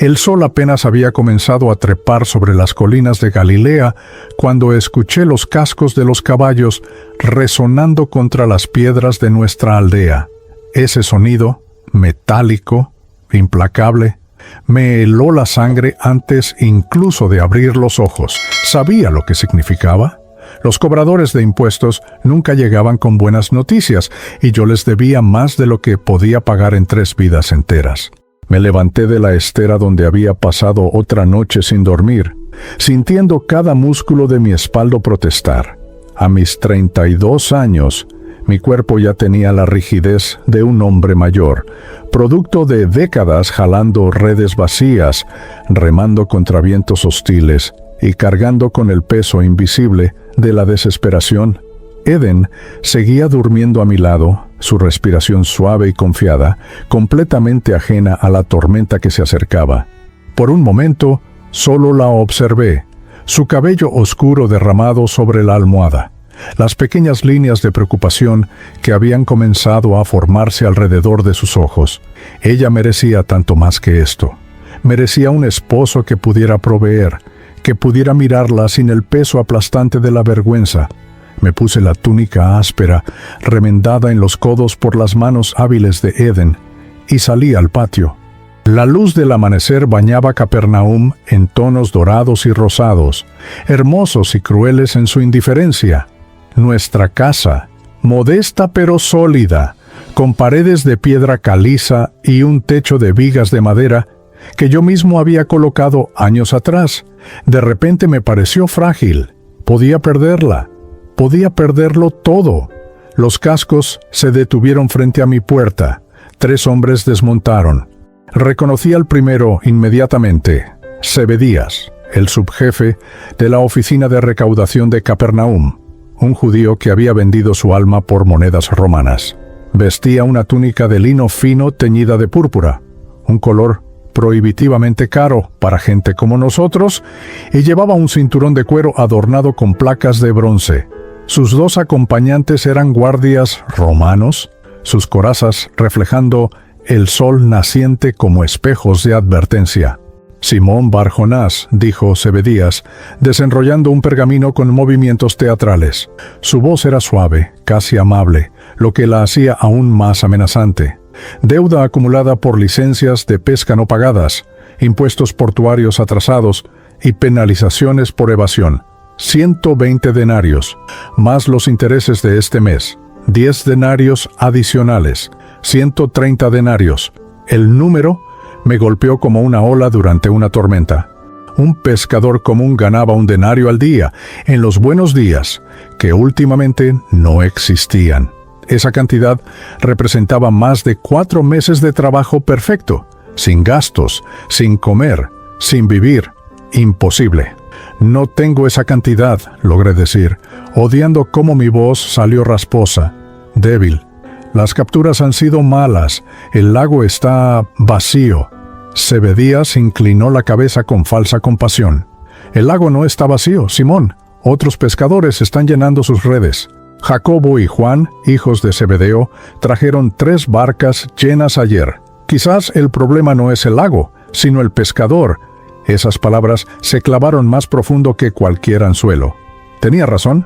El sol apenas había comenzado a trepar sobre las colinas de Galilea cuando escuché los cascos de los caballos resonando contra las piedras de nuestra aldea. Ese sonido, metálico, implacable, me heló la sangre antes incluso de abrir los ojos. ¿Sabía lo que significaba? Los cobradores de impuestos nunca llegaban con buenas noticias y yo les debía más de lo que podía pagar en 3 vidas enteras. Me levanté de la estera donde había pasado otra noche sin dormir, sintiendo cada músculo de mi espalda protestar. A mis 32 años, mi cuerpo ya tenía la rigidez de un hombre mayor, producto de décadas jalando redes vacías, remando contra vientos hostiles y cargando con el peso invisible de la desesperación. Eden seguía durmiendo a mi lado, su respiración suave y confiada, completamente ajena a la tormenta que se acercaba. Por un momento, solo la observé, su cabello oscuro derramado sobre la almohada, las pequeñas líneas de preocupación que habían comenzado a formarse alrededor de sus ojos. Ella merecía tanto más que esto. Merecía un esposo que pudiera proveer, que pudiera mirarla sin el peso aplastante de la vergüenza. Me puse la túnica áspera, remendada en los codos por las manos hábiles de Eden, y salí al patio. La luz del amanecer bañaba Capernaum en tonos dorados y rosados, hermosos y crueles en su indiferencia. Nuestra casa, modesta pero sólida, con paredes de piedra caliza y un techo de vigas de madera que yo mismo había colocado años atrás, de repente me pareció frágil. Podía perderla. Podía perderlo todo. Los cascos se detuvieron frente a mi puerta. 3 hombres desmontaron. Reconocí al primero inmediatamente, Zebedías, el subjefe de la oficina de recaudación de Capernaum, un judío que había vendido su alma por monedas romanas. Vestía una túnica de lino fino teñida de púrpura, un color prohibitivamente caro para gente como nosotros, y llevaba un cinturón de cuero adornado con placas de bronce. Sus 2 acompañantes eran guardias romanos, sus corazas reflejando el sol naciente como espejos de advertencia. Simón Bar Jonás, dijo Zebedías, desenrollando un pergamino con movimientos teatrales. Su voz era suave, casi amable, lo que la hacía aún más amenazante. Deuda acumulada por licencias de pesca no pagadas, impuestos portuarios atrasados y penalizaciones por evasión. 120 denarios, más los intereses de este mes. 10 denarios adicionales. 130 denarios. El número me golpeó como una ola durante una tormenta. Un pescador común ganaba 1 denario al día, en los buenos días, que últimamente no existían. Esa cantidad representaba más de 4 meses de trabajo perfecto, sin gastos, sin comer, sin vivir. Imposible. No tengo esa cantidad, logré decir, odiando cómo mi voz salió rasposa, débil. Las capturas han sido malas, el lago está vacío. Zebedías inclinó la cabeza con falsa compasión. El lago no está vacío, Simón. Otros pescadores están llenando sus redes. Jacobo y Juan, hijos de Zebedeo, trajeron 3 barcas llenas ayer. Quizás el problema no es el lago, sino el pescador. Esas palabras se clavaron más profundo que cualquier anzuelo. Tenía razón.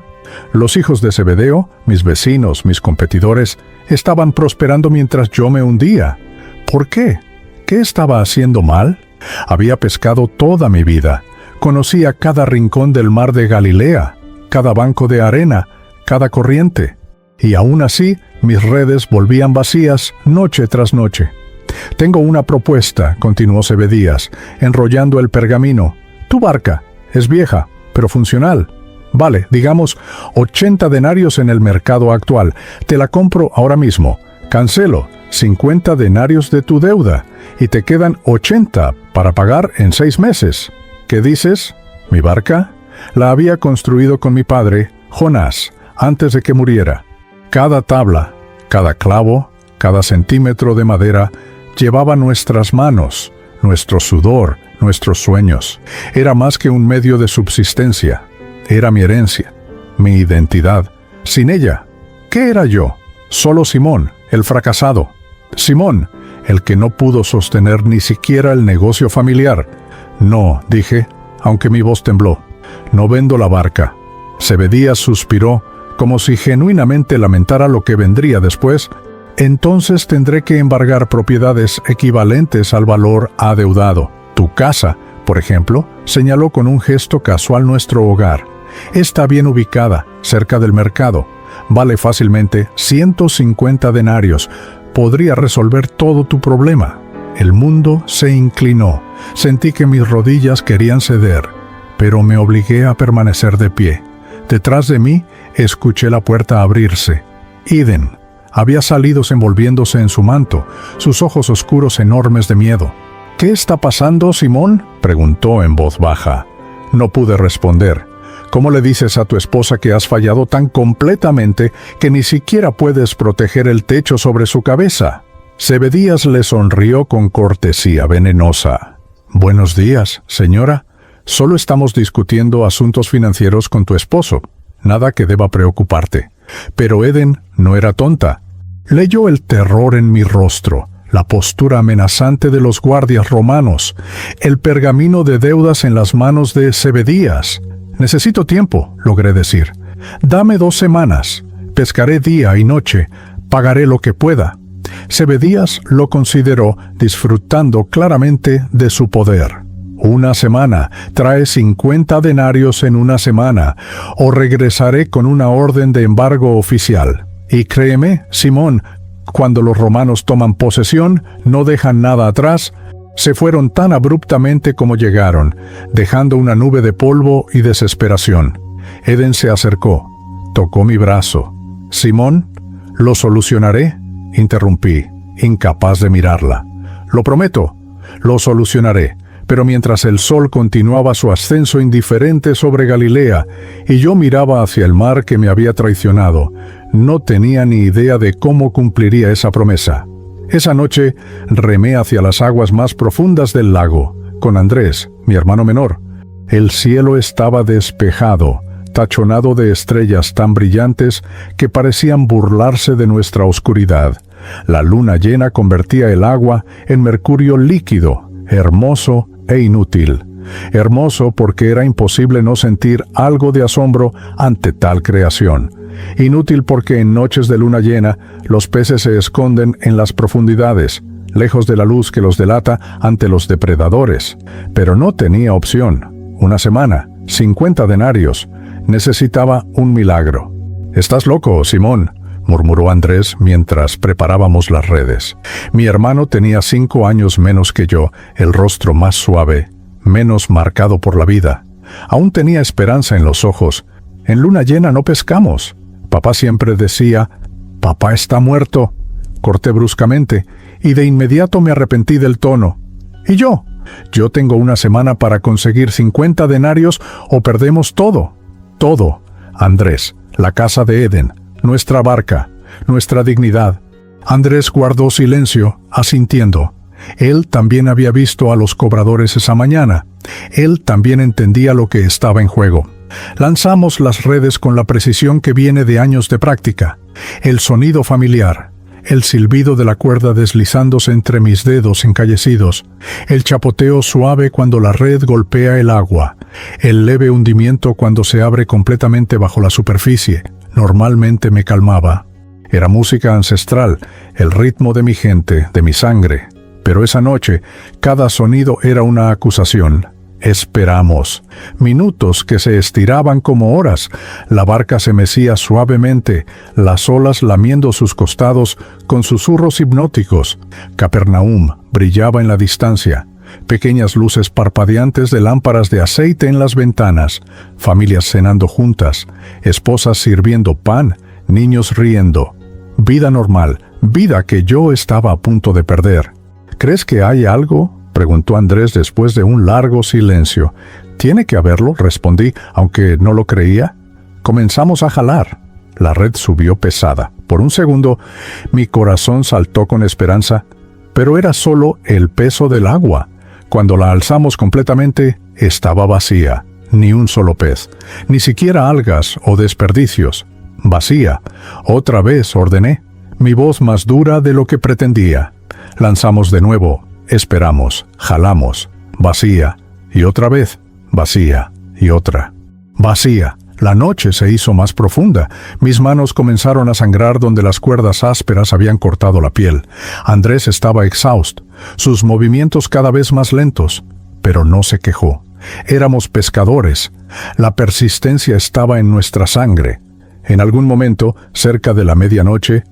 Los hijos de Zebedeo, mis vecinos, mis competidores, estaban prosperando mientras yo me hundía. ¿Por qué? ¿Qué estaba haciendo mal? Había pescado toda mi vida. Conocía cada rincón del mar de Galilea, cada banco de arena, cada corriente. Y aún así, mis redes volvían vacías noche tras noche. Tengo una propuesta, continuó Zebedías, enrollando el pergamino. Tu barca es vieja, pero funcional. Vale, digamos, 80 denarios en el mercado actual. Te la compro ahora mismo. Cancelo 50 denarios de tu deuda y te quedan 80 para pagar en 6 meses. ¿Qué dices? ¿Mi barca? La había construido con mi padre, Jonás, antes de que muriera. Cada tabla, cada clavo, cada centímetro de madera llevaba nuestras manos, nuestro sudor, nuestros sueños. Era más que un medio de subsistencia. Era mi herencia, mi identidad. Sin ella, ¿qué era yo? Solo Simón, el fracasado. Simón, el que no pudo sostener ni siquiera el negocio familiar. No, dije, aunque mi voz tembló. No vendo la barca. Zebedías suspiró, como si genuinamente lamentara lo que vendría después. Entonces tendré que embargar propiedades equivalentes al valor adeudado. Tu casa, por ejemplo, señaló con un gesto casual nuestro hogar. Está bien ubicada, cerca del mercado. Vale fácilmente 150 denarios. Podría resolver todo tu problema. El mundo se inclinó. Sentí que mis rodillas querían ceder, pero me obligué a permanecer de pie. Detrás de mí, escuché la puerta abrirse. Eden había salido envolviéndose en su manto, sus ojos oscuros enormes de miedo. «¿Qué está pasando, Simón?», preguntó en voz baja. No pude responder. ¿Cómo le dices a tu esposa que has fallado tan completamente que ni siquiera puedes proteger el techo sobre su cabeza? Zebedías le sonrió con cortesía venenosa. «Buenos días, señora. Solo estamos discutiendo asuntos financieros con tu esposo. Nada que deba preocuparte». Pero Eden no era tonta. Leyó el terror en mi rostro, la postura amenazante de los guardias romanos, el pergamino de deudas en las manos de Zebedías. «Necesito tiempo», logré decir. «Dame 2 semanas. Pescaré día y noche. Pagaré lo que pueda». Zebedías lo consideró, disfrutando claramente de su poder. «1 semana. Trae 50 denarios en 1 semana, o regresaré con una orden de embargo oficial. Y créeme, Simón, cuando los romanos toman posesión, no dejan nada atrás». Se fueron tan abruptamente como llegaron, dejando una nube de polvo y desesperación. Eden se acercó, tocó mi brazo. «Simón, ¿lo solucionaré?», interrumpí, incapaz de mirarla. «Lo prometo, lo solucionaré». Pero mientras el sol continuaba su ascenso indiferente sobre Galilea y yo miraba hacia el mar que me había traicionado, no tenía ni idea de cómo cumpliría esa promesa. Esa noche remé hacia las aguas más profundas del lago, con Andrés, mi hermano menor. El cielo estaba despejado, tachonado de estrellas tan brillantes que parecían burlarse de nuestra oscuridad. La luna llena convertía el agua en mercurio líquido, hermoso e inútil. Hermoso porque era imposible no sentir algo de asombro ante tal creación. Inútil porque en noches de luna llena los peces se esconden en las profundidades, lejos de la luz que los delata ante los depredadores. Pero no tenía opción. 1 semana, 50 denarios. Necesitaba un milagro. «Estás loco, Simón», murmuró Andrés mientras preparábamos las redes. Mi hermano tenía 5 años menos que yo, el rostro más suave, menos marcado por la vida. Aún tenía esperanza en los ojos. «En luna llena no pescamos». Papá siempre decía, «Papá está muerto». Corté bruscamente, y de inmediato me arrepentí del tono. «¿Y yo? Yo tengo 1 semana para conseguir 50 denarios o perdemos todo». «Todo, Andrés, la casa de Eden, nuestra barca, nuestra dignidad». Andrés guardó silencio, asintiendo. Él también había visto a los cobradores esa mañana. Él también entendía lo que estaba en juego. Lanzamos las redes con la precisión que viene de años de práctica. El sonido familiar, el silbido de la cuerda deslizándose entre mis dedos encallecidos, el chapoteo suave cuando la red golpea el agua, el leve hundimiento cuando se abre completamente bajo la superficie, normalmente me calmaba. Era música ancestral, el ritmo de mi gente, de mi sangre. Pero esa noche, cada sonido era una acusación. Esperamos. Minutos que se estiraban como horas. La barca se mecía suavemente, las olas lamiendo sus costados con susurros hipnóticos. Capernaum brillaba en la distancia. Pequeñas luces parpadeantes de lámparas de aceite en las ventanas. Familias cenando juntas. Esposas sirviendo pan. Niños riendo. Vida normal. Vida que yo estaba a punto de perder. ¿Crees que hay algo?, preguntó Andrés después de un largo silencio. «Tiene que haberlo», respondí, aunque no lo creía. Comenzamos a jalar. La red subió pesada. Por un segundo, mi corazón saltó con esperanza, pero era solo el peso del agua. Cuando la alzamos completamente, estaba vacía. Ni un solo pez, ni siquiera algas o desperdicios. Vacía. Otra vez ordené, mi voz más dura de lo que pretendía. Lanzamos de nuevo, esperamos, jalamos, vacía, y otra vez, vacía, y otra, vacía. La noche se hizo más profunda. Mis manos comenzaron a sangrar donde las cuerdas ásperas habían cortado la piel. Andrés estaba exhausto, sus movimientos cada vez más lentos, pero no se quejó. Éramos pescadores. La persistencia estaba en nuestra sangre. En algún momento, cerca de la medianoche,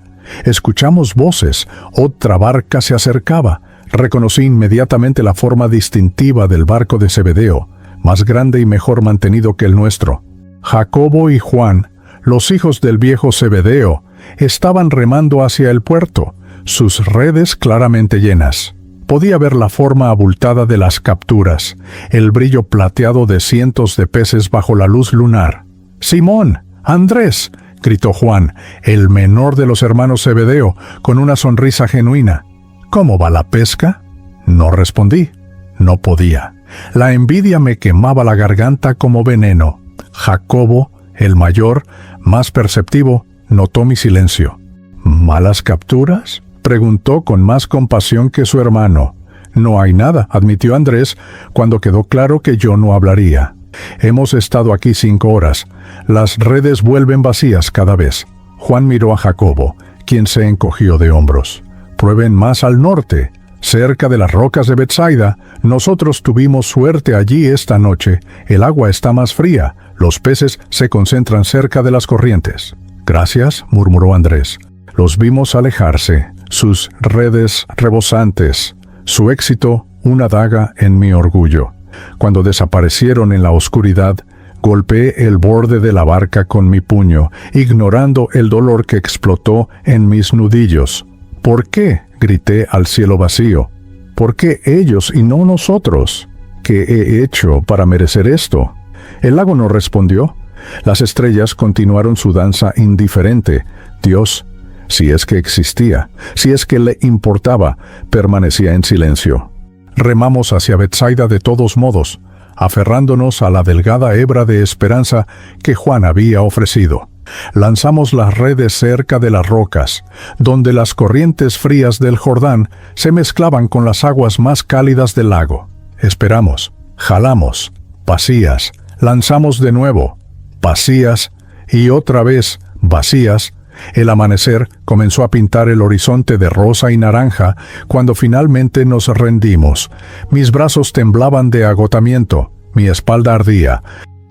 escuchamos voces. Otra barca se acercaba. Reconocí inmediatamente la forma distintiva del barco de Zebedeo, más grande y mejor mantenido que el nuestro. Jacobo y Juan, los hijos del viejo Zebedeo, estaban remando hacia el puerto, sus redes claramente llenas. Podía ver la forma abultada de las capturas, el brillo plateado de cientos de peces bajo la luz lunar. «¡Simón! ¡Andrés!», gritó Juan, el menor de los hermanos Zebedeo, con una sonrisa genuina. «¿Cómo va la pesca?». No respondí. No podía. La envidia me quemaba la garganta como veneno. Jacobo, el mayor, más perceptivo, notó mi silencio. «¿Malas capturas?», preguntó con más compasión que su hermano. «No hay nada», admitió Andrés, cuando quedó claro que yo no hablaría. «Hemos estado aquí 5 horas. Las redes vuelven vacías cada vez». Juan miró a Jacobo, quien se encogió de hombros. «Prueben más al norte, cerca de las rocas de Betsaida. Nosotros tuvimos suerte allí esta noche. El agua está más fría. Los peces se concentran cerca de las corrientes». «Gracias», murmuró Andrés. Los vimos alejarse, sus redes rebosantes, su éxito una daga en mi orgullo. Cuando desaparecieron en la oscuridad, golpeé el borde de la barca con mi puño, ignorando el dolor que explotó en mis nudillos. «¿Por qué?», grité al cielo vacío. «¿Por qué ellos y no nosotros? ¿Qué he hecho para merecer esto?». El lago no respondió. Las estrellas continuaron su danza indiferente. Dios, si es que existía, si es que le importaba, permanecía en silencio. Remamos hacia Betsaida de todos modos, aferrándonos a la delgada hebra de esperanza que Juan había ofrecido. Lanzamos las redes cerca de las rocas, donde las corrientes frías del Jordán se mezclaban con las aguas más cálidas del lago. Esperamos, jalamos, vacías, lanzamos de nuevo, vacías, y otra vez vacías. El amanecer comenzó a pintar el horizonte de rosa y naranja cuando finalmente nos rendimos. Mis brazos temblaban de agotamiento, mi espalda ardía.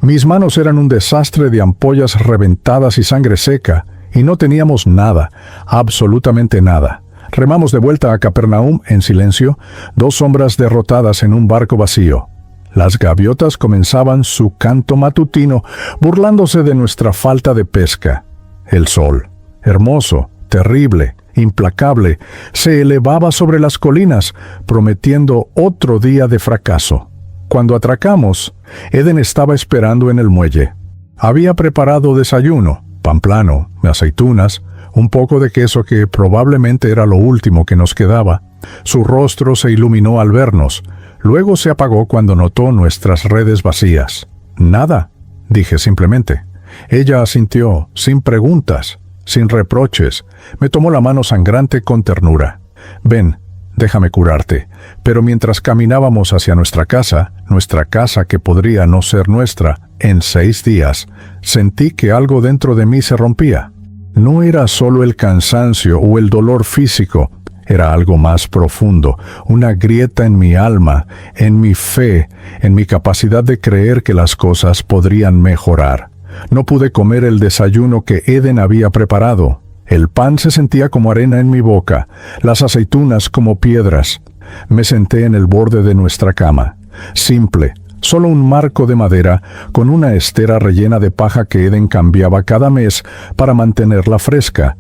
Mis manos eran un desastre de ampollas reventadas y sangre seca, y no teníamos nada, absolutamente nada. Remamos de vuelta a Capernaum en silencio, 2 sombras derrotadas en un barco vacío. Las gaviotas comenzaban su canto matutino, burlándose de nuestra falta de pesca. El sol, hermoso, terrible, implacable, se elevaba sobre las colinas, prometiendo otro día de fracaso. Cuando atracamos, Eden estaba esperando en el muelle. Había preparado desayuno, pan plano, aceitunas, un poco de queso que probablemente era lo último que nos quedaba. Su rostro se iluminó al vernos. Luego se apagó cuando notó nuestras redes vacías. «Nada», dije simplemente. Ella asintió, sin preguntas, sin reproches. Me tomó la mano sangrante con ternura. «Ven, déjame curarte». Pero mientras caminábamos hacia nuestra casa que podría no ser nuestra, en 6 días, sentí que algo dentro de mí se rompía. No era solo el cansancio o el dolor físico, era algo más profundo, una grieta en mi alma, en mi fe, en mi capacidad de creer que las cosas podrían mejorar. No pude comer el desayuno que Eden había preparado. El pan se sentía como arena en mi boca, las aceitunas como piedras. Me senté en el borde de nuestra cama, simple, solo un marco de madera con una estera rellena de paja que Eden cambiaba cada mes para mantenerla fresca,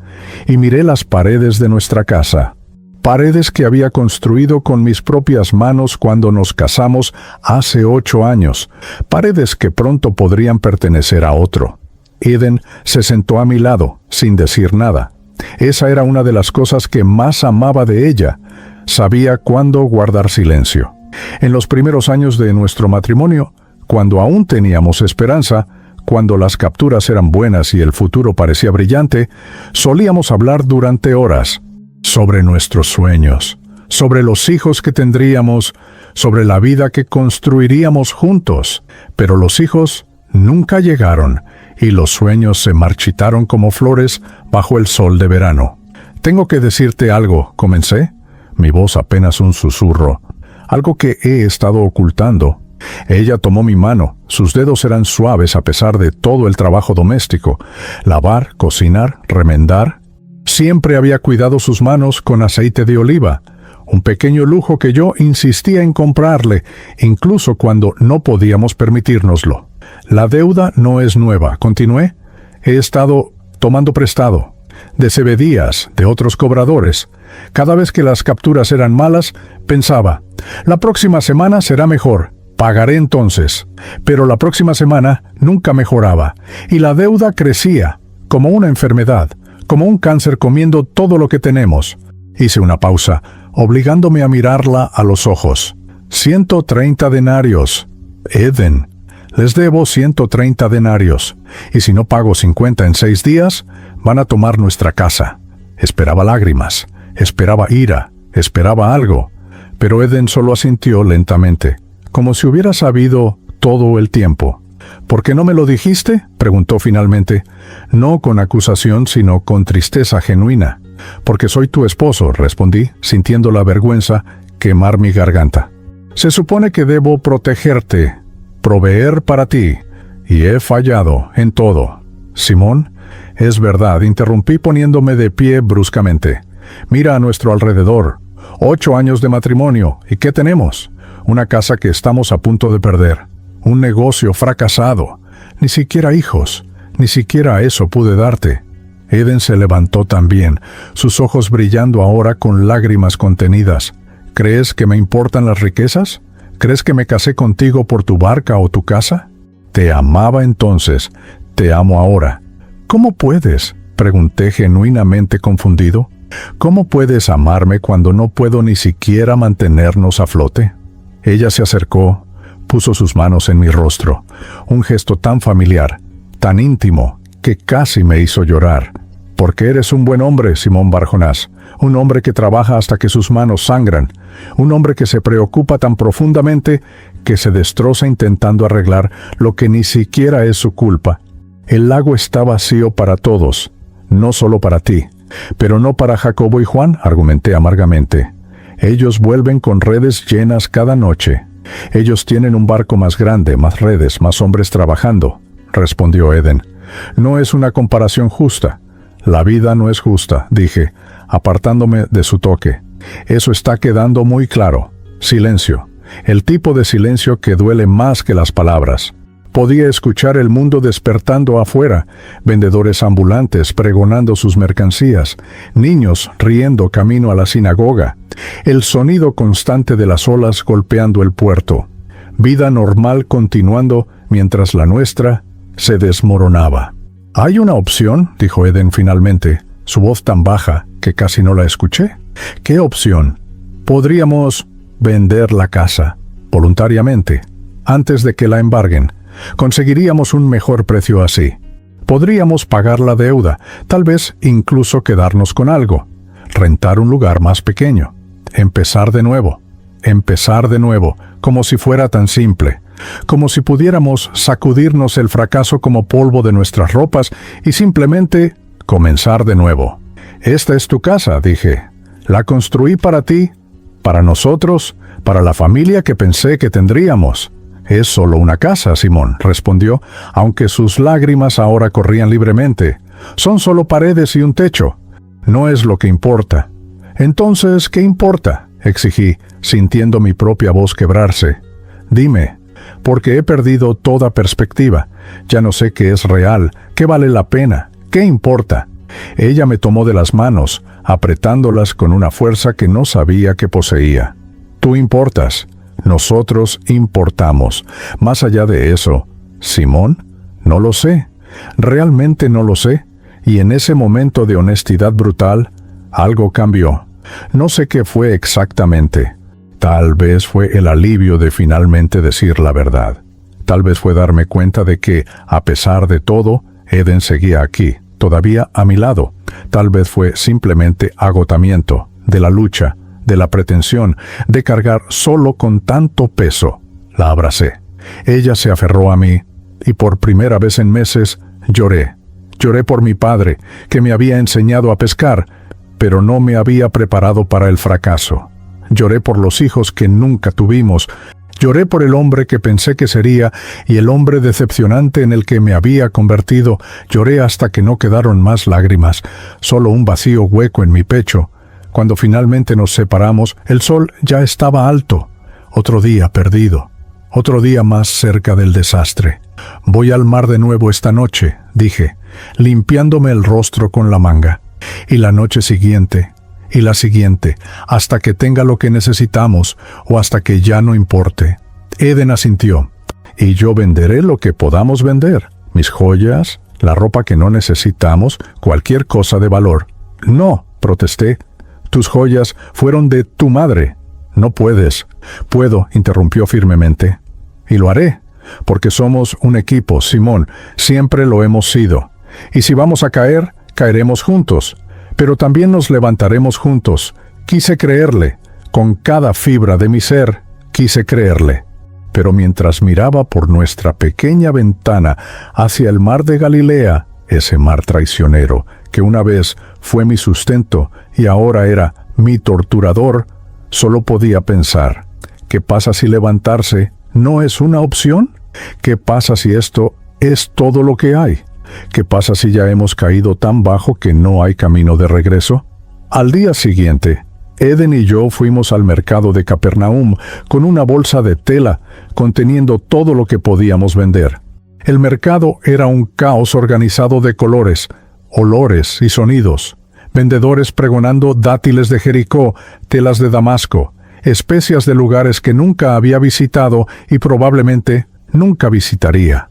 y miré las paredes de nuestra casa. Paredes que había construido con mis propias manos cuando nos casamos hace 8 años, paredes que pronto podrían pertenecer a otro. Eden se sentó a mi lado, sin decir nada. Esa era una de las cosas que más amaba de ella. Sabía cuándo guardar silencio. En los primeros años de nuestro matrimonio, cuando aún teníamos esperanza, cuando las capturas eran buenas y el futuro parecía brillante, solíamos hablar durante horas sobre nuestros sueños, sobre los hijos que tendríamos, sobre la vida que construiríamos juntos. Pero los hijos nunca llegaron, y los sueños se marchitaron como flores bajo el sol de verano. «Tengo que decirte algo», comencé, mi voz apenas un susurro, algo que he estado ocultando. Ella tomó mi mano, sus dedos eran suaves a pesar de todo el trabajo doméstico, lavar, cocinar, remendar. Siempre había cuidado sus manos con aceite de oliva, un pequeño lujo que yo insistía en comprarle, incluso cuando no podíamos permitírnoslo. «La deuda no es nueva», continué. «He estado tomando prestado, de Zebedías, de otros cobradores. Cada vez que las capturas eran malas, pensaba, la próxima semana será mejor, pagaré entonces». Pero la próxima semana nunca mejoraba, y la deuda crecía, como una enfermedad, como un cáncer comiendo todo lo que tenemos. Hice una pausa, obligándome a mirarla a los ojos. 130 denarios. Eden, les debo 130 denarios, y si no pago 50 en 6 días, van a tomar nuestra casa. Esperaba lágrimas, esperaba ira, esperaba algo, pero Eden solo asintió lentamente, como si hubiera sabido todo el tiempo. «¿Por qué no me lo dijiste?», preguntó finalmente, no con acusación, sino con tristeza genuina. «Porque soy tu esposo», respondí, sintiendo la vergüenza quemar mi garganta. «Se supone que debo protegerte, proveer para ti, y he fallado en todo». «Simón, es verdad», interrumpí poniéndome de pie bruscamente. «Mira a nuestro alrededor. 8 años de matrimonio, ¿y qué tenemos? Una casa que estamos a punto de perder. Un negocio fracasado. Ni siquiera hijos. Ni siquiera eso pude darte». Eden se levantó también, sus ojos brillando ahora con lágrimas contenidas. «¿Crees que me importan las riquezas? ¿Crees que me casé contigo por tu barca o tu casa? Te amaba entonces, te amo ahora». «¿Cómo puedes?», pregunté genuinamente confundido. «¿Cómo puedes amarme cuando no puedo ni siquiera mantenernos a flote?». Ella se acercó, puso sus manos en mi rostro, un gesto tan familiar, tan íntimo, que casi me hizo llorar. «Porque eres un buen hombre, Simón Barjonás, un hombre que trabaja hasta que sus manos sangran, un hombre que se preocupa tan profundamente que se destroza intentando arreglar lo que ni siquiera es su culpa. El lago está vacío para todos, no solo para ti, pero no para Jacobo y Juan», argumenté amargamente. «Ellos vuelven con redes llenas cada noche. Ellos tienen un barco más grande, más redes, más hombres trabajando», respondió Eden. «No es una comparación justa. La vida no es justa», dije, apartándome de su toque. «Eso está quedando muy claro. Silencio. El tipo de silencio que duele más que las palabras». Podía escuchar el mundo despertando afuera, vendedores ambulantes pregonando sus mercancías, niños riendo camino a la sinagoga, el sonido constante de las olas golpeando el puerto. Vida normal continuando mientras la nuestra se desmoronaba. «¿Hay una opción?», dijo Eden finalmente, su voz tan baja que casi no la escuché. «¿Qué opción?». «Podríamos vender la casa, voluntariamente, antes de que la embarguen. Conseguiríamos un mejor precio así. Podríamos pagar la deuda, tal vez incluso quedarnos con algo. Rentar un lugar más pequeño. Empezar de nuevo, como si fuera tan simple. Como si pudiéramos sacudirnos el fracaso como polvo de nuestras ropas y simplemente comenzar de nuevo. «Esta es tu casa», dije. «La construí para ti, para nosotros, para la familia que pensé que tendríamos». «Es solo una casa, Simón», respondió, aunque sus lágrimas ahora corrían libremente. «Son solo paredes y un techo. No es lo que importa». «Entonces, ¿qué importa?», exigí, sintiendo mi propia voz quebrarse. «Dime, porque he perdido toda perspectiva. Ya no sé qué es real, qué vale la pena, qué importa». Ella me tomó de las manos, apretándolas con una fuerza que no sabía que poseía. «Tú importas. Nosotros importamos. Más allá de eso, Simón, no lo sé. Realmente no lo sé». Y en ese momento de honestidad brutal, algo cambió. No sé qué fue exactamente. Tal vez fue el alivio de finalmente decir la verdad. Tal vez fue darme cuenta de que, a pesar de todo, Eden seguía aquí, todavía a mi lado. Tal vez fue simplemente agotamiento, de la lucha, de la pretensión de cargar solo con tanto peso. La abracé. Ella se aferró a mí, y por primera vez en meses lloré. Lloré por mi padre, que me había enseñado a pescar, pero no me había preparado para el fracaso. Lloré por los hijos que nunca tuvimos. Lloré por el hombre que pensé que sería y el hombre decepcionante en el que me había convertido. Lloré hasta que no quedaron más lágrimas, solo un vacío hueco en mi pecho. Cuando finalmente nos separamos, el sol ya estaba alto. Otro día perdido. Otro día más cerca del desastre. Voy al mar de nuevo esta noche, dije, limpiándome el rostro con la manga. Y la noche siguiente, y la siguiente, hasta que tenga lo que necesitamos, o hasta que ya no importe. Eden asintió. Y yo venderé lo que podamos vender. Mis joyas, la ropa que no necesitamos, cualquier cosa de valor. No, protesté. Tus joyas fueron de tu madre. No puedes. Puedo, interrumpió firmemente. Y lo haré, porque somos un equipo, Simón, siempre lo hemos sido. Y si vamos a caer, caeremos juntos, pero también nos levantaremos juntos. Quise creerle, con cada fibra de mi ser, quise creerle. Pero mientras miraba por nuestra pequeña ventana hacia el mar de Galilea, ese mar traicionero, que una vez fue mi sustento y ahora era mi torturador, solo podía pensar, ¿qué pasa si levantarse no es una opción? ¿Qué pasa si esto es todo lo que hay? ¿Qué pasa si ya hemos caído tan bajo que no hay camino de regreso? Al día siguiente, Eden y yo fuimos al mercado de Capernaum con una bolsa de tela conteniendo todo lo que podíamos vender. El mercado era un caos organizado de colores, olores y sonidos. Vendedores pregonando dátiles de Jericó, telas de Damasco, especias de lugares que nunca había visitado y probablemente nunca visitaría.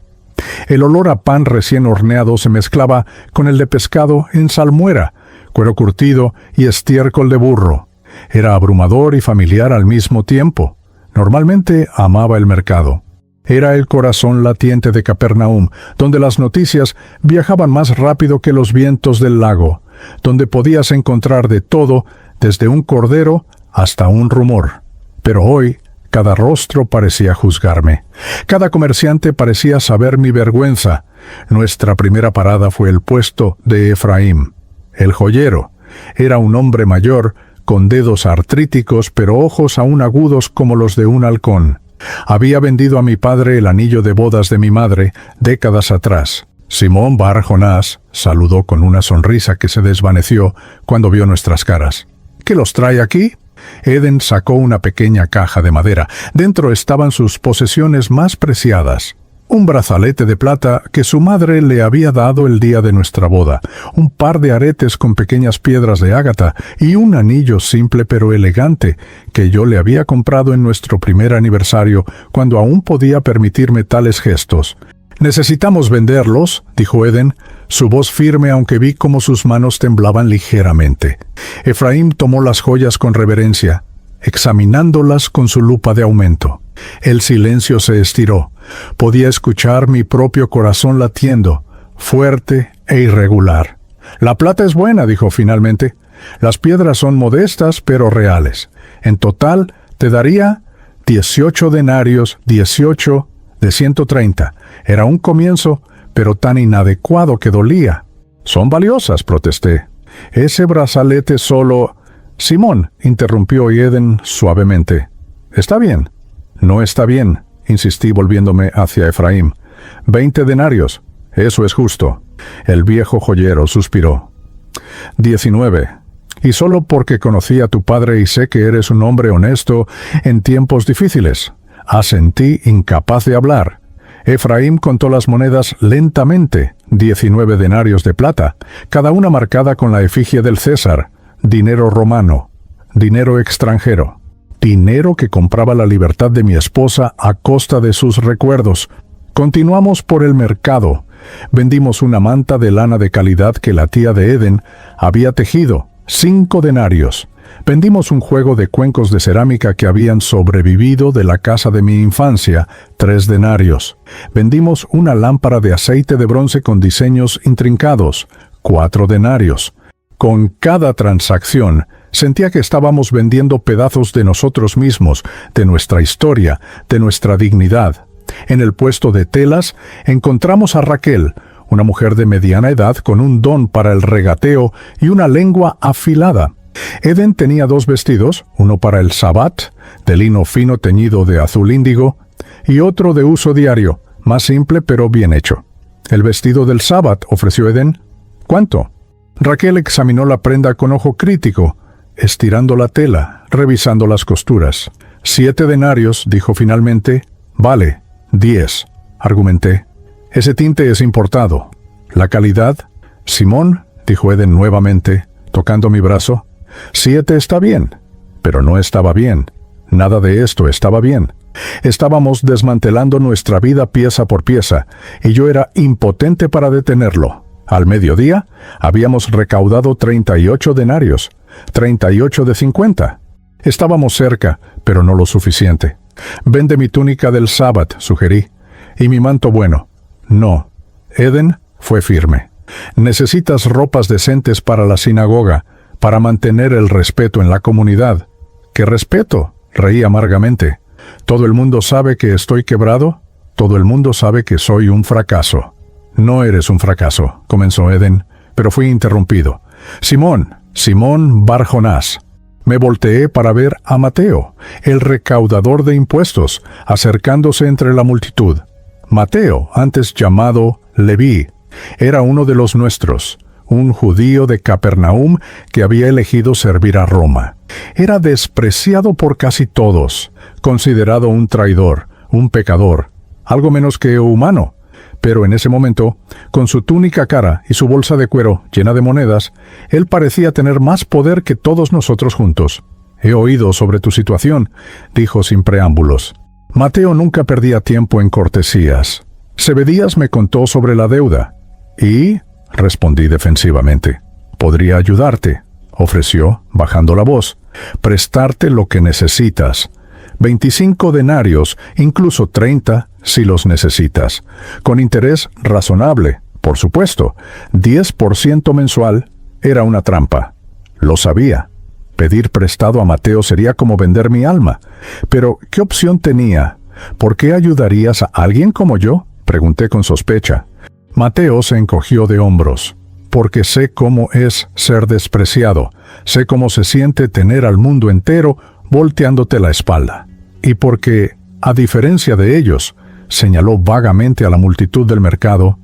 El olor a pan recién horneado se mezclaba con el de pescado en salmuera, cuero curtido y estiércol de burro. Era abrumador y familiar al mismo tiempo. Normalmente amaba el mercado. Era el corazón latiente de Capernaum, donde las noticias viajaban más rápido que los vientos del lago, donde podías encontrar de todo, desde un cordero hasta un rumor. Pero hoy, cada rostro parecía juzgarme. Cada comerciante parecía saber mi vergüenza. Nuestra primera parada fue el puesto de Efraim. El joyero. Era un hombre mayor, con dedos artríticos pero ojos aún agudos como los de un halcón. Había vendido a mi padre el anillo de bodas de mi madre décadas atrás. Simón Bar Jonás saludó con una sonrisa que se desvaneció cuando vio nuestras caras. ¿Qué los trae aquí? Eden sacó una pequeña caja de madera. Dentro estaban sus posesiones más preciadas. Un brazalete de plata que su madre le había dado el día de nuestra boda, un par de aretes con pequeñas piedras de ágata y un anillo simple pero elegante que yo le había comprado en nuestro primer aniversario cuando aún podía permitirme tales gestos. «Necesitamos venderlos», dijo Eden, su voz firme aunque vi cómo sus manos temblaban ligeramente. Efraim tomó las joyas con reverencia, examinándolas con su lupa de aumento. El silencio se estiró. Podía escuchar mi propio corazón latiendo, fuerte e irregular. «La plata es buena», dijo finalmente. «Las piedras son modestas pero reales. En total te daría 18 denarios, 18 de 130. Era un comienzo, pero tan inadecuado que dolía». «Son valiosas», protesté. «Ese brazalete solo...» «Simón», interrumpió Eden suavemente. «Está bien». «No está bien», insistí volviéndome hacia Efraim. 20 denarios. Eso es justo. El viejo joyero suspiró. 19. Y solo porque conocí a tu padre y sé que eres un hombre honesto en tiempos difíciles. Asentí, incapaz de hablar. Efraim contó las monedas lentamente. 19 denarios de plata, cada una marcada con la efigie del César. Dinero romano. Dinero extranjero. Dinero que compraba la libertad de mi esposa a costa de sus recuerdos. Continuamos por el mercado. Vendimos una manta de lana de calidad que la tía de Eden había tejido. 5 denarios. Vendimos un juego de cuencos de cerámica que habían sobrevivido de la casa de mi infancia. 3 denarios. Vendimos una lámpara de aceite de bronce con diseños intrincados. 4 denarios. Con cada transacción, Sentía que estábamos vendiendo pedazos de nosotros mismos, de nuestra historia, de nuestra dignidad. En el puesto de telas encontramos a Raquel, una mujer de mediana edad con un don para el regateo y una lengua afilada. Eden tenía 2 vestidos, uno para el Sabbat, de lino fino teñido de azul índigo, y otro de uso diario, más simple pero bien hecho. El vestido del Sabbat, ofreció Eden. ¿Cuánto? Raquel examinó la prenda con ojo crítico, estirando la tela, revisando las costuras. 7 denarios, dijo finalmente. Vale, 10, argumenté. Ese tinte es importado. ¿La calidad? Simón, dijo Eden nuevamente, tocando mi brazo. 7 está bien, pero no estaba bien. Nada de esto estaba bien. Estábamos desmantelando nuestra vida pieza por pieza, y yo era impotente para detenerlo. Al mediodía, habíamos recaudado 38 denarios, 38 de 50. Estábamos cerca, pero no lo suficiente. Vende mi túnica del Sabbat, sugerí, y mi manto bueno. No. Eden fue firme. Necesitas ropas decentes para la sinagoga, para mantener el respeto en la comunidad. ¿Qué respeto? Reí amargamente. ¿Todo el mundo sabe que estoy quebrado? Todo el mundo sabe que soy un fracaso. No eres un fracaso, comenzó Eden, pero fui interrumpido. Simón Bar Jonás. Me volteé para ver a Mateo, el recaudador de impuestos, acercándose entre la multitud. Mateo, antes llamado Leví, era uno de los nuestros, un judío de Capernaum que había elegido servir a Roma. Era despreciado por casi todos, considerado un traidor, un pecador, algo menos que humano. Pero en ese momento, con su túnica cara y su bolsa de cuero llena de monedas, él parecía tener más poder que todos nosotros juntos. He oído sobre tu situación, dijo sin preámbulos. Mateo nunca perdía tiempo en cortesías. Zebedías me contó sobre la deuda. Y, respondí defensivamente, podría ayudarte, ofreció, bajando la voz, prestarte lo que necesitas. 25 denarios, incluso 30, si los necesitas. Con interés razonable, por supuesto. 10% mensual era una trampa. Lo sabía. Pedir prestado a Mateo sería como vender mi alma. Pero, ¿qué opción tenía? ¿Por qué ayudarías a alguien como yo? Pregunté con sospecha. Mateo se encogió de hombros. Porque sé cómo es ser despreciado. Sé cómo se siente tener al mundo entero volteándote la espalda. Y porque, a diferencia de ellos, señaló vagamente a la multitud del mercado,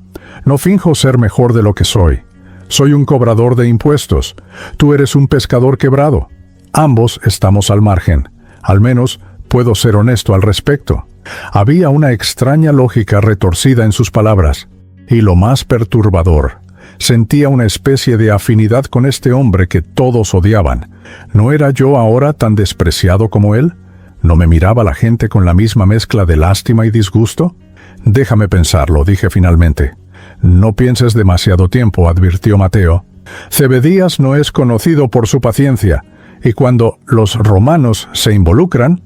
no finjo ser mejor de lo que soy. Soy un cobrador de impuestos. Tú eres un pescador quebrado. Ambos estamos al margen. Al menos puedo ser honesto al respecto. Había una extraña lógica retorcida en sus palabras. Y lo más perturbador, sentía una especie de afinidad con este hombre que todos odiaban. ¿No era yo ahora tan despreciado como él? ¿No me miraba la gente con la misma mezcla de lástima y disgusto? Déjame pensarlo, dije finalmente. No pienses demasiado tiempo, advirtió Mateo. Zebedías no es conocido por su paciencia, y cuando los romanos se involucran,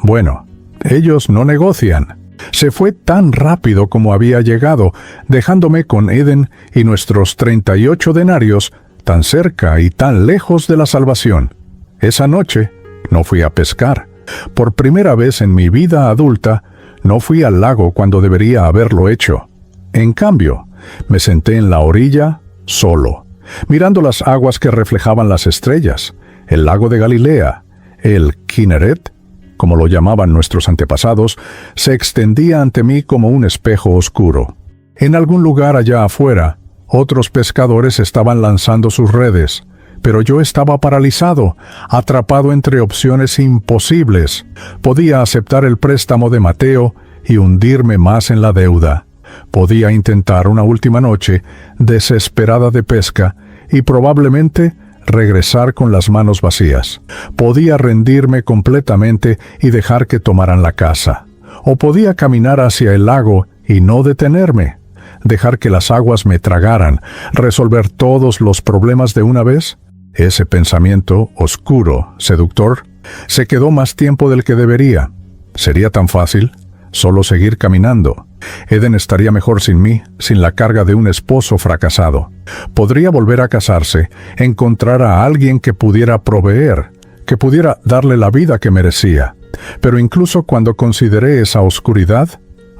bueno, ellos no negocian. Se fue tan rápido como había llegado, dejándome con Eden y nuestros 38 denarios tan cerca y tan lejos de la salvación. Esa noche no fui a pescar. Por primera vez en mi vida adulta, no fui al lago cuando debería haberlo hecho. En cambio, me senté en la orilla, solo, mirando las aguas que reflejaban las estrellas, el lago de Galilea, el Kinneret, como lo llamaban nuestros antepasados, se extendía ante mí como un espejo oscuro. En algún lugar allá afuera, otros pescadores estaban lanzando sus redes, pero yo estaba paralizado, atrapado entre opciones imposibles. Podía aceptar el préstamo de Mateo y hundirme más en la deuda. Podía intentar una última noche desesperada de pesca y probablemente regresar con las manos vacías. Podía rendirme completamente y dejar que tomaran la casa. O podía caminar hacia el lago y no detenerme. Dejar que las aguas me tragaran, resolver todos los problemas de una vez. Ese pensamiento, oscuro, seductor, se quedó más tiempo del que debería. ¿Sería tan fácil? Solo seguir caminando. Eden estaría mejor sin mí, sin la carga de un esposo fracasado. Podría volver a casarse, encontrar a alguien que pudiera proveer, que pudiera darle la vida que merecía. Pero incluso cuando consideré esa oscuridad,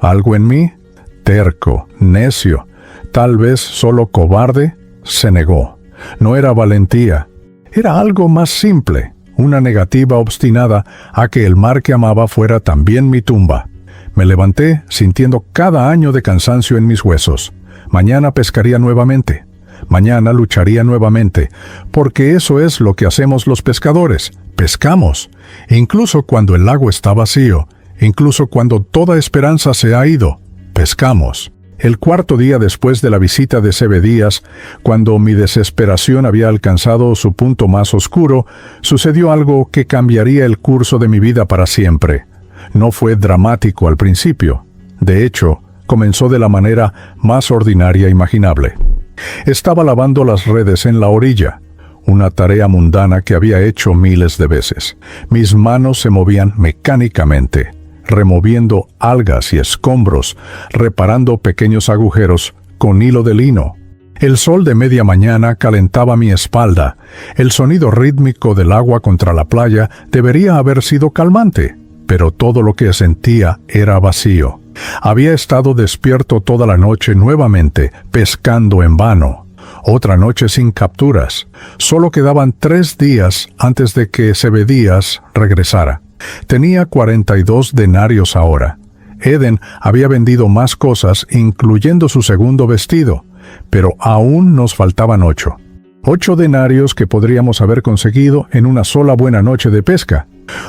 algo en mí, terco, necio, tal vez solo cobarde, se negó. No era valentía, era algo más simple, una negativa obstinada a que el mar que amaba fuera también mi tumba. Me levanté sintiendo cada año de cansancio en mis huesos. Mañana pescaría nuevamente. Mañana lucharía nuevamente, porque eso es lo que hacemos los pescadores. Pescamos, incluso cuando el lago está vacío, incluso cuando toda esperanza se ha ido. Pescamos. El cuarto día después de la visita de Zebedías, cuando mi desesperación había alcanzado su punto más oscuro, sucedió algo que cambiaría el curso de mi vida para siempre. No fue dramático al principio. De hecho, comenzó de la manera más ordinaria imaginable. Estaba lavando las redes en la orilla, una tarea mundana que había hecho miles de veces. Mis manos se movían mecánicamente, removiendo algas y escombros, reparando pequeños agujeros con hilo de lino. El sol de media mañana calentaba mi espalda. El sonido rítmico del agua contra la playa debería haber sido calmante, pero todo lo que sentía era vacío. Había estado despierto toda la noche nuevamente, pescando en vano. Otra noche sin capturas. Solo quedaban 3 días antes de que Zebedías regresara. Tenía 42 denarios ahora. Eden había vendido más cosas, incluyendo su segundo vestido, pero aún nos faltaban 8. 8 denarios que podríamos haber conseguido en una sola buena noche de pesca.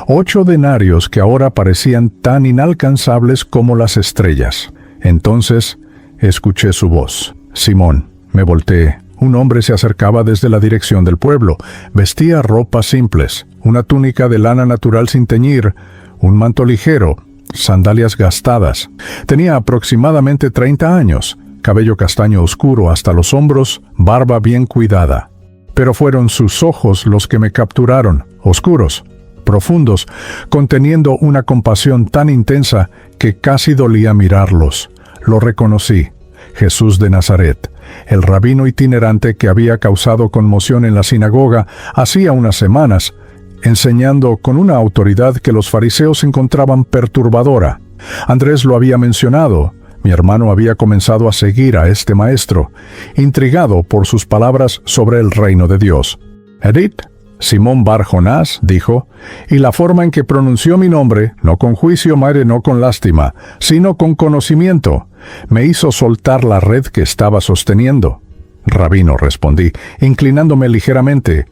8 denarios que ahora parecían tan inalcanzables como las estrellas. Entonces, escuché su voz. Simón. Me volteé. Un hombre se acercaba desde la dirección del pueblo. Vestía ropas simples, una túnica de lana natural sin teñir, un manto ligero, sandalias gastadas. Tenía aproximadamente 30 años, cabello castaño oscuro hasta los hombros, barba bien cuidada. Pero fueron sus ojos los que me capturaron, oscuros, profundos, conteniendo una compasión tan intensa que casi dolía mirarlos. Lo reconocí. Jesús de Nazaret, el rabino itinerante que había causado conmoción en la sinagoga hacía unas semanas, enseñando con una autoridad que los fariseos encontraban perturbadora. Andrés lo había mencionado. Mi hermano había comenzado a seguir a este maestro, intrigado por sus palabras sobre el reino de Dios. Edith, Simón Bar Jonás, dijo, y la forma en que pronunció mi nombre, no con juicio, madre, no con lástima, sino con conocimiento, me hizo soltar la red que estaba sosteniendo. Rabino, respondí, inclinándome ligeramente.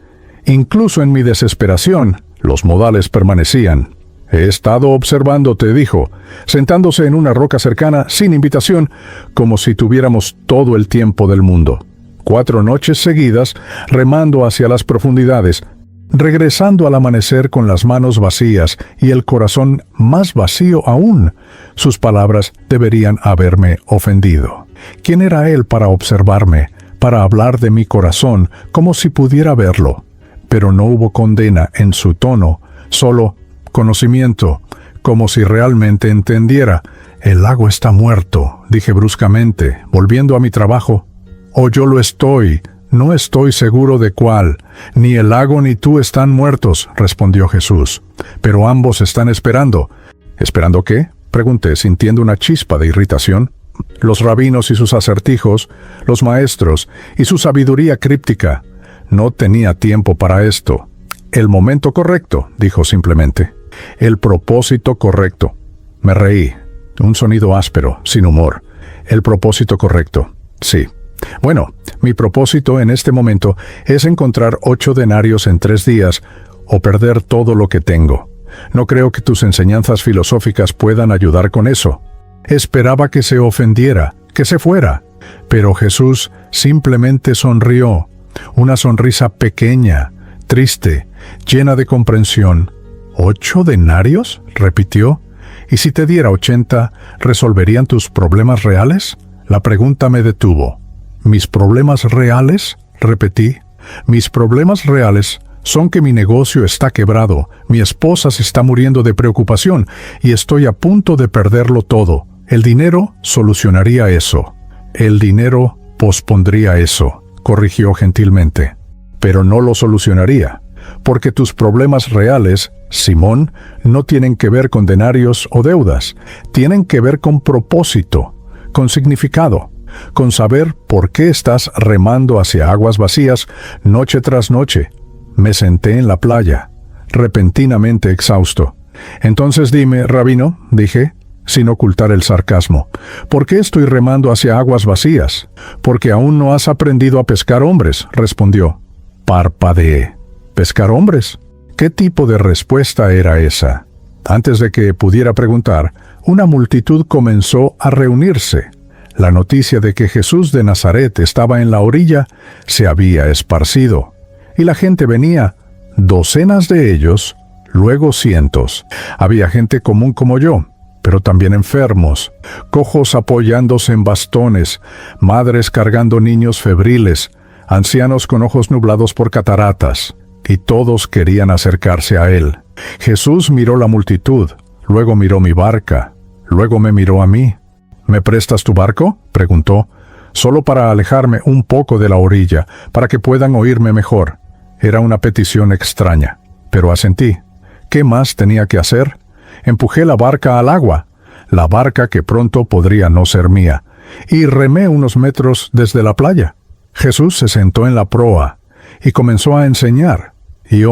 Incluso en mi desesperación, los modales permanecían. He estado observándote, dijo, sentándose en una roca cercana, sin invitación, como si tuviéramos todo el tiempo del mundo. 4 noches seguidas, remando hacia las profundidades, regresando al amanecer con las manos vacías y el corazón más vacío aún. Sus palabras deberían haberme ofendido. ¿Quién era él para observarme, para hablar de mi corazón como si pudiera verlo? Pero no hubo condena en su tono, solo conocimiento, como si realmente entendiera. El lago está muerto, dije bruscamente, volviendo a mi trabajo. O yo lo estoy. No estoy seguro de cuál. Ni el lago ni tú están muertos, respondió Jesús. Pero ambos están esperando. ¿Esperando qué?, pregunté, sintiendo una chispa de irritación. Los rabinos y sus acertijos, los maestros y su sabiduría críptica. No tenía tiempo para esto. El momento correcto, dijo simplemente. El propósito correcto. Me reí. Un sonido áspero, sin humor. El propósito correcto. Sí. Bueno, mi propósito en este momento es encontrar 8 denarios en 3 días o perder todo lo que tengo. No creo que tus enseñanzas filosóficas puedan ayudar con eso. Esperaba que se ofendiera, que se fuera, pero Jesús simplemente sonrió. Una sonrisa pequeña, triste, llena de comprensión. ¿8 denarios?, repitió. ¿Y si te diera 80, resolverían tus problemas reales? La pregunta me detuvo. ¿Mis problemas reales?, repetí. Mis problemas reales son que mi negocio está quebrado, mi esposa se está muriendo de preocupación y estoy a punto de perderlo todo. El dinero solucionaría eso. El dinero pospondría eso, corrigió gentilmente. Pero no lo solucionaría, porque tus problemas reales, Simón, no tienen que ver con denarios o deudas, tienen que ver con propósito, con significado, con saber por qué estás remando hacia aguas vacías noche tras noche. Me senté en la playa, repentinamente exhausto. Entonces dime, rabino, dije, sin ocultar el sarcasmo, ¿por qué estoy remando hacia aguas vacías? Porque aún no has aprendido a pescar hombres, respondió. Parpadeé. ¿Pescar hombres? ¿Qué tipo de respuesta era esa? Antes de que pudiera preguntar, una multitud comenzó a reunirse. La noticia de que Jesús de Nazaret estaba en la orilla se había esparcido, y la gente venía, docenas de ellos, luego cientos. Había gente común como yo, pero también enfermos, cojos apoyándose en bastones, madres cargando niños febriles, ancianos con ojos nublados por cataratas, y todos querían acercarse a él. Jesús miró la multitud, luego miró mi barca, luego me miró a mí. ¿Me prestas tu barco?, preguntó, solo para alejarme un poco de la orilla, para que puedan oírme mejor. Era una petición extraña, pero asentí. ¿Qué más tenía que hacer? Empujé la barca al agua, la barca que pronto podría no ser mía, y remé unos metros desde la playa. Jesús se sentó en la proa y comenzó a enseñar. Y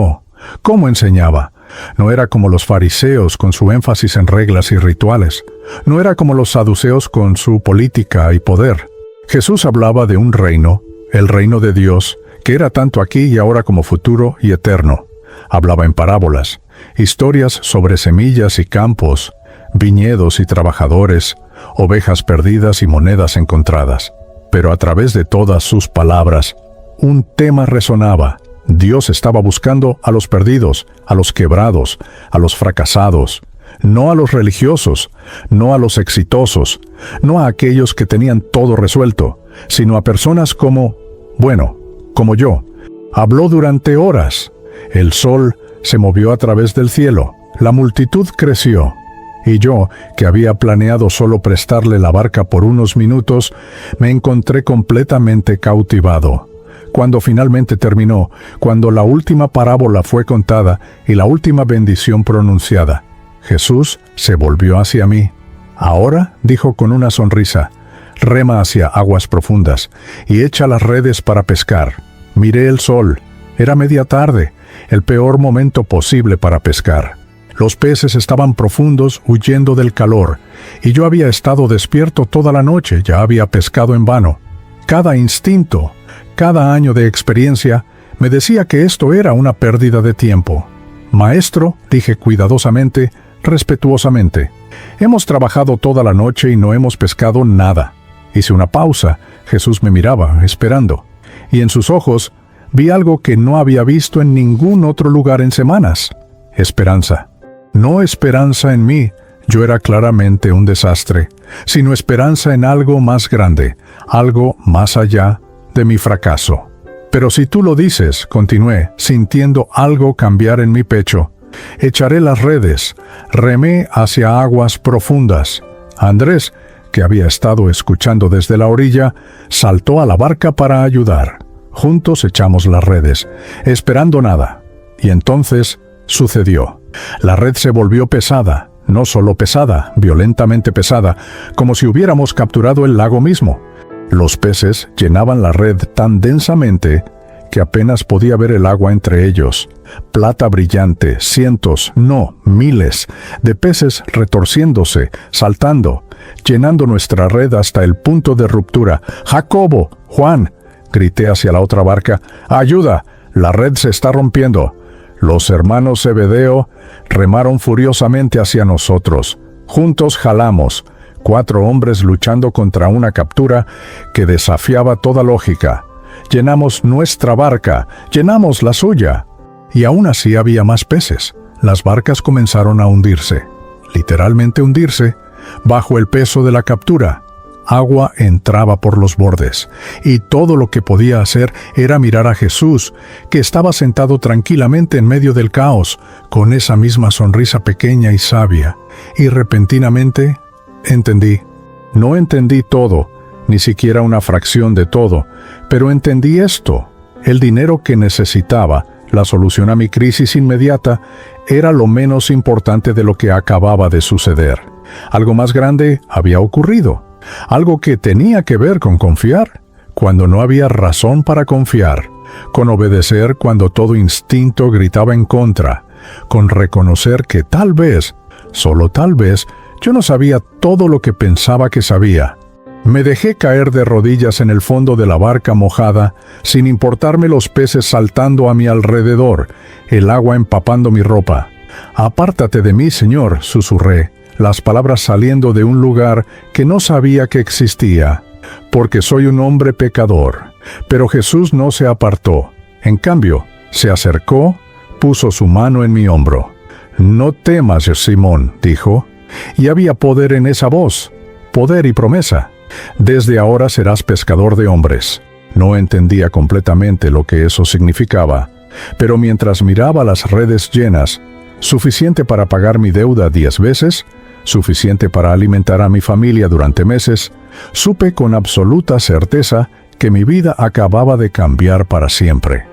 ¿cómo enseñaba? No era como los fariseos con su énfasis en reglas y rituales. No era como los saduceos con su política y poder. Jesús hablaba de un reino, el reino de Dios, que era tanto aquí y ahora como futuro y eterno. Hablaba en parábolas, historias sobre semillas y campos, viñedos y trabajadores, ovejas perdidas y monedas encontradas. Pero a través de todas sus palabras, un tema resonaba. Dios estaba buscando a los perdidos, a los quebrados, a los fracasados, no a los religiosos, no a los exitosos, no a aquellos que tenían todo resuelto, sino a personas como yo. Habló durante horas. El sol se movió a través del cielo. La multitud creció. Y yo, que había planeado solo prestarle la barca por unos minutos, me encontré completamente cautivado. Cuando finalmente terminó, cuando la última parábola fue contada y la última bendición pronunciada, Jesús se volvió hacia mí. Ahora, dijo con una sonrisa, rema hacia aguas profundas y echa las redes para pescar. Miré el sol. Era media tarde, el peor momento posible para pescar. Los peces estaban profundos, huyendo del calor, y yo había estado despierto toda la noche, ya había pescado en vano. Cada instinto, cada año de experiencia, me decía que esto era una pérdida de tiempo. Maestro, dije cuidadosamente, respetuosamente, hemos trabajado toda la noche y no hemos pescado nada. Hice una pausa. Jesús me miraba, esperando, y en sus ojos vi algo que no había visto en ningún otro lugar en semanas. Esperanza. No esperanza en mí, yo era claramente un desastre, sino esperanza en algo más grande, algo más allá de mi fracaso. Pero si tú lo dices, continué, sintiendo algo cambiar en mi pecho, echaré las redes, remé hacia aguas profundas. Andrés, que había estado escuchando desde la orilla, saltó a la barca para ayudar. Juntos echamos las redes, esperando nada. Y entonces sucedió. La red se volvió pesada, no solo pesada, violentamente pesada, como si hubiéramos capturado el lago mismo. Los peces llenaban la red tan densamente que apenas podía ver el agua entre ellos. Plata brillante, cientos, no, miles, de peces retorciéndose, saltando, llenando nuestra red hasta el punto de ruptura. ¡Jacobo! ¡Juan! Grité hacia la otra barca. ¡Ayuda! La red se está rompiendo. Los hermanos Zebedeo remaron furiosamente hacia nosotros. Juntos jalamos, 4 hombres luchando contra una captura que desafiaba toda lógica. Llenamos nuestra barca, llenamos la suya. Y aún así había más peces. Las barcas comenzaron a hundirse, literalmente hundirse, bajo el peso de la captura. Agua entraba por los bordes, y todo lo que podía hacer era mirar a Jesús, que estaba sentado tranquilamente en medio del caos, con esa misma sonrisa pequeña y sabia, y repentinamente Entendí. No entendí todo, ni siquiera una fracción de todo, pero entendí esto. El dinero que necesitaba, la solución a mi crisis inmediata, era lo menos importante de lo que acababa de suceder. Algo más grande había ocurrido, algo que tenía que ver con confiar, cuando no había razón para confiar, con obedecer cuando todo instinto gritaba en contra, con reconocer que tal vez, solo tal vez, yo no sabía todo lo que pensaba que sabía. Me dejé caer de rodillas en el fondo de la barca mojada, sin importarme los peces saltando a mi alrededor, el agua empapando mi ropa. «Apártate de mí, Señor», susurré, las palabras saliendo de un lugar que no sabía que existía, porque soy un hombre pecador. Pero Jesús no se apartó. En cambio, se acercó, puso su mano en mi hombro. «No temas, Simón», dijo, y había poder en esa voz, poder y promesa. «Desde ahora serás pescador de hombres». No entendía completamente lo que eso significaba, pero mientras miraba las redes llenas, suficiente para pagar mi deuda 10 veces, suficiente para alimentar a mi familia durante meses, supe con absoluta certeza que mi vida acababa de cambiar para siempre.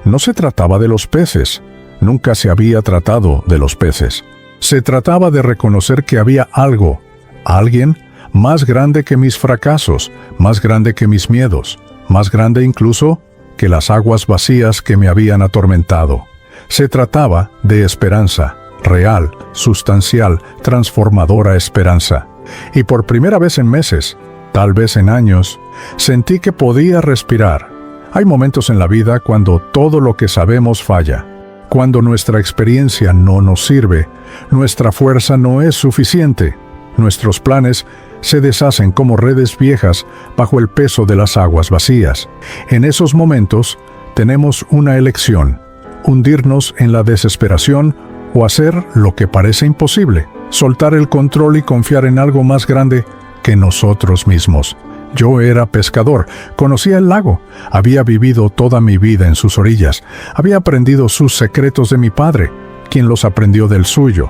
No se trataba de los peces, nunca se había tratado de los peces. Se trataba de reconocer que había algo, alguien más grande que mis fracasos, más grande que mis miedos, más grande incluso que las aguas vacías que me habían atormentado. Se trataba de esperanza, real, sustancial, transformadora esperanza. Y por primera vez en meses, tal vez en años, sentí que podía respirar. Hay momentos en la vida cuando todo lo que sabemos falla, cuando nuestra experiencia no nos sirve, nuestra fuerza no es suficiente, nuestros planes se deshacen como redes viejas bajo el peso de las aguas vacías. En esos momentos tenemos una elección: hundirnos en la desesperación o hacer lo que parece imposible, soltar el control y confiar en algo más grande que nosotros mismos. Yo era pescador, conocía el lago, había vivido toda mi vida en sus orillas, había aprendido sus secretos de mi padre, quien los aprendió del suyo.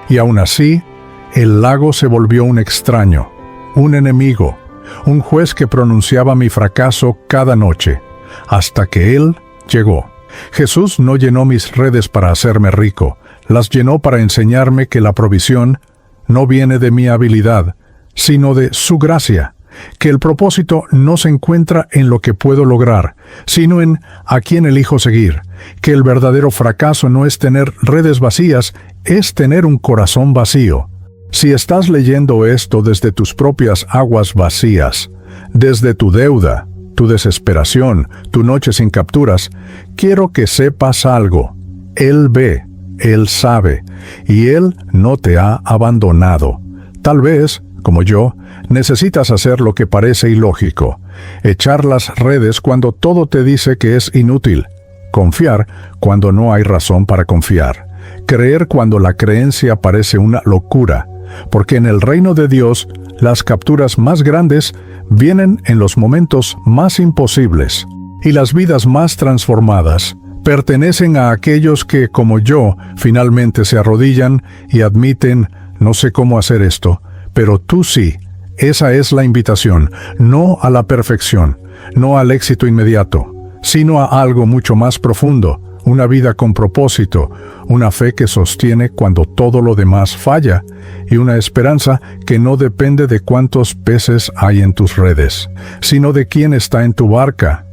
Y aún así, el lago se volvió un extraño, un enemigo, un juez que pronunciaba mi fracaso cada noche, hasta que Él llegó. Jesús no llenó mis redes para hacerme rico, las llenó para enseñarme que la provisión no viene de mi habilidad, sino de su gracia, que el propósito no se encuentra en lo que puedo lograr, sino en a quién elijo seguir, que el verdadero fracaso no es tener redes vacías, es tener un corazón vacío. Si estás leyendo esto desde tus propias aguas vacías, desde tu deuda, tu desesperación, tu noche sin capturas, quiero que sepas algo. Él ve, Él sabe, y Él no te ha abandonado. Tal vez, como yo, necesitas hacer lo que parece ilógico, echar las redes cuando todo te dice que es inútil, confiar cuando no hay razón para confiar, creer cuando la creencia parece una locura, porque en el reino de Dios, las capturas más grandes vienen en los momentos más imposibles, y las vidas más transformadas pertenecen a aquellos que, como yo, finalmente se arrodillan y admiten: no sé cómo hacer esto, pero tú sí. Esa es la invitación, no a la perfección, no al éxito inmediato, sino a algo mucho más profundo, una vida con propósito, una fe que sostiene cuando todo lo demás falla, y una esperanza que no depende de cuántos peces hay en tus redes, sino de quién está en tu barca,